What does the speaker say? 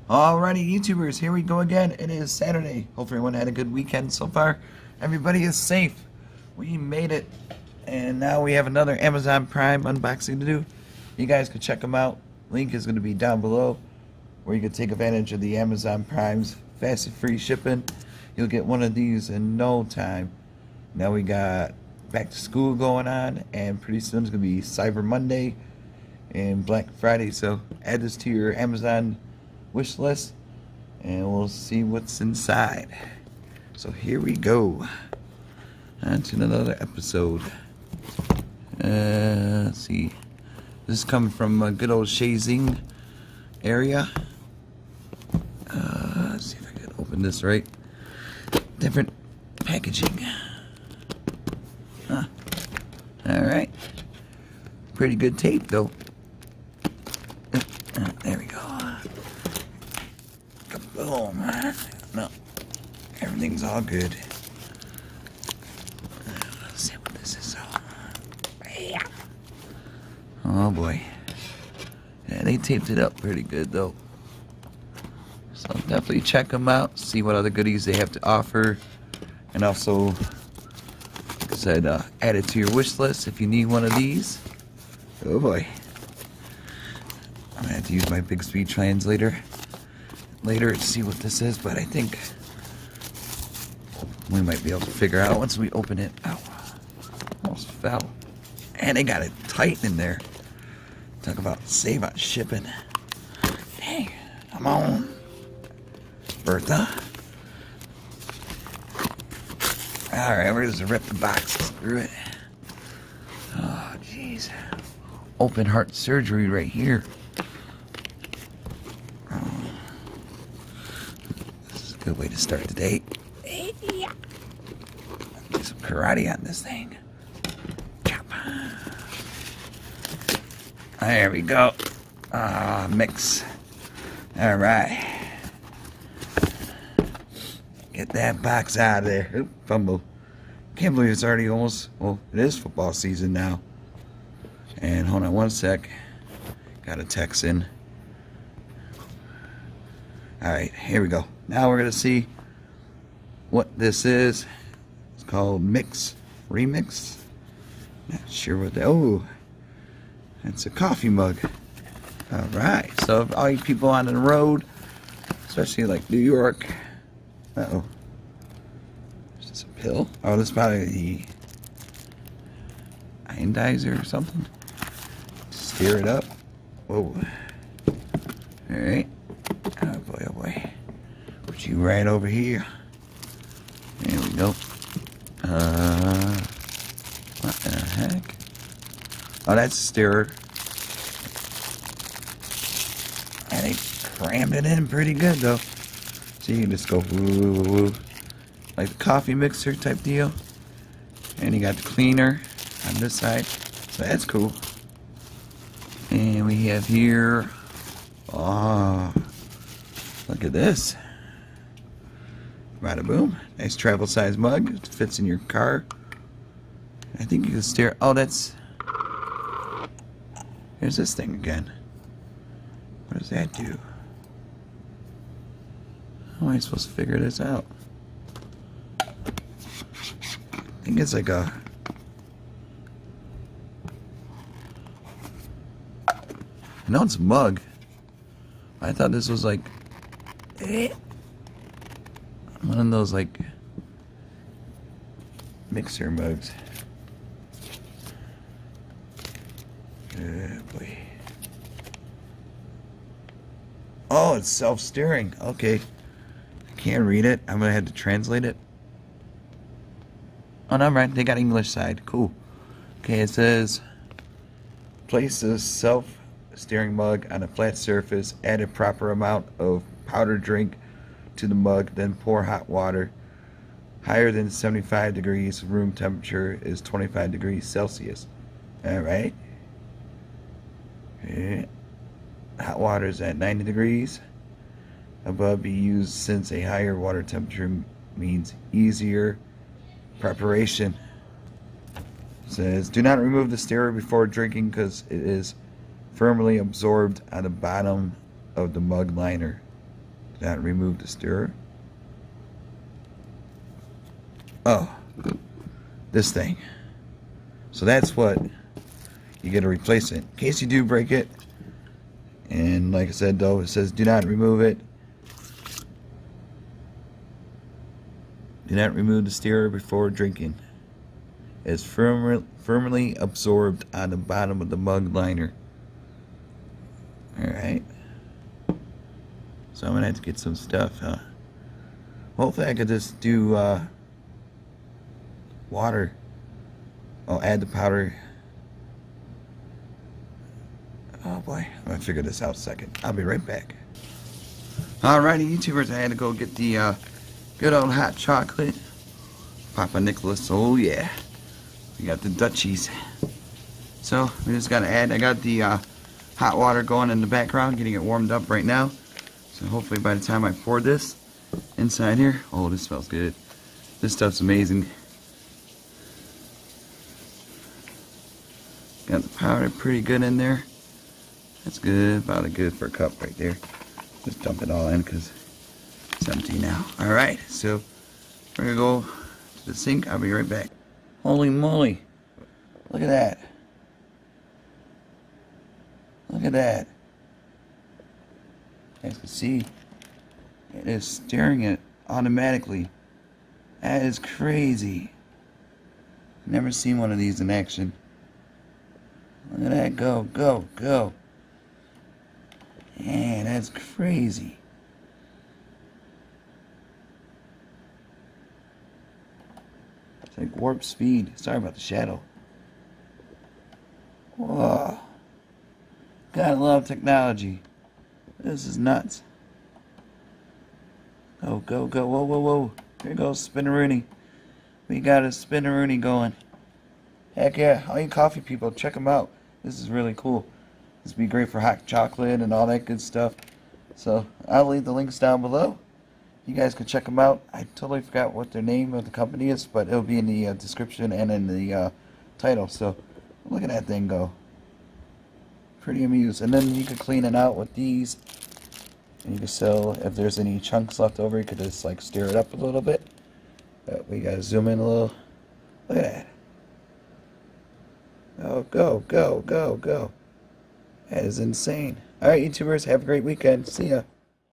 Alrighty, YouTubers, here we go again. It is Saturday. Hope everyone had a good weekend so far. Everybody is safe. We made it. And now we have another Amazon Prime unboxing to do. You guys can check them out. Link is going to be down below, where you can take advantage of the Amazon Prime's fast and free shipping. You'll get one of these in no time. Now we got back to school going on, and pretty soon it's going to be Cyber Monday and Black Friday. So add this to your Amazon wish list and we'll see what's inside. So here we go on to another episode. Let's see, this is coming from a good old Shazing area. Let's see if I can open this right. Different packaging. Alright, pretty good tape though. There we go. Boom. No, everything's all good. Let's see what this is. Oh boy. Yeah, they taped it up pretty good though. So definitely check them out. See what other goodies they have to offer. And also, like I said, add it to your wish list if you need one of these. Oh boy. I'm gonna have to use my big speed translator later to see what this is, but I think we might be able to figure out once we open it. Ow, almost fell. And they got it tight in there. Talk about save on shipping. Hey, come on, Bertha. Alright, we're just gonna rip the box through it. Oh jeez, open heart surgery right here. Good way to start the day. Do some karate on this thing. There we go. Mix. Alright. Get that box out of there. Oop, fumble. Can't believe it's already almost, well, it is football season now. And hold on one sec. Got a text in. Alright, here we go. Now we're going to see what this is. It's called Mix Remix. Not sure what that... Oh, it's a coffee mug. Alright, so all you people on the road, especially like New York... Uh-oh. Is this a pill? Oh, this is probably the ionizer or something. Stir it up. Whoa. Alright. Oh boy, oh boy. Put you right over here. There we go. What the heck? Oh, that's a stirrer. And they crammed it in pretty good though. So you can just go woo, woo, woo, like the coffee mixer type deal. And you got the cleaner on this side. So that's cool. And we have here, oh, look at this. Bada boom. Nice travel size mug. It fits in your car. I think you can steer. Oh, that's. Here's this thing again. What does that do? How am I supposed to figure this out? I think it's like a. No, it's a mug. I thought this was like. One of those like mixer mugs. Boy. Oh, it's self-steering. Okay. I can't read it. I'm gonna have to translate it. Oh, no, right. They got English side. Cool. Okay, it says place a self-steering mug on a flat surface. Add a proper amount of powdered drink to the mug, then pour hot water. Higher than 75 degrees, room temperature is 25 degrees Celsius. Alright. Hot water is at 90 degrees. Above be used since a higher water temperature means easier preparation. It says, do not remove the stirrer before drinking because it is firmly absorbed on the bottom of the mug liner. That remove the stirrer. Oh, this thing. So that's what you get to replace it in case you do break it. And like I said, though, it says do not remove it. Do not remove the stirrer before drinking. It's firmly absorbed on the bottom of the mug liner. Alright. So I'm going to have to get some stuff, huh? Hopefully I could just do water. I'll add the powder. Oh boy, I'm going to figure this out in a second. I'll be right back. Alrighty, YouTubers, I had to go get the good old hot chocolate. Papa Nicholas, oh yeah. We got the Dutchies. So, we just got to add, I got the hot water going in the background, getting it warmed up right now. So hopefully by the time I pour this inside here, oh, this smells good. This stuff's amazing. Got the powder pretty good in there. That's good, about good for a cup right there. Just dump it all in because it's empty now. Alright, so we're going to go to the sink. I'll be right back. Holy moly. Look at that. Look at that. As you can see, it is stirring it automatically. That is crazy. Never seen one of these in action. Look at that. Go, go, go. Man, that's crazy. It's like warp speed. Sorry about the shadow. Whoa. Gotta love technology. This is nuts. Go, go, go. Whoa, whoa, whoa. Here goes Spinneroonie. We got a Spinneroonie going. Heck yeah. All you coffee people, check them out. This is really cool. This would be great for hot chocolate and all that good stuff. So, I'll leave the links down below. You guys can check them out. I totally forgot what their name of the company is, but it'll be in the description and in the title. So, look at that thing go. Pretty amused. And then you could clean it out with these. And you can sell, if there's any chunks left over, you could just like stir it up a little bit. But we gotta zoom in a little. Look at that. Oh, go, go, go, go. That is insane. Alright, YouTubers, have a great weekend. See ya.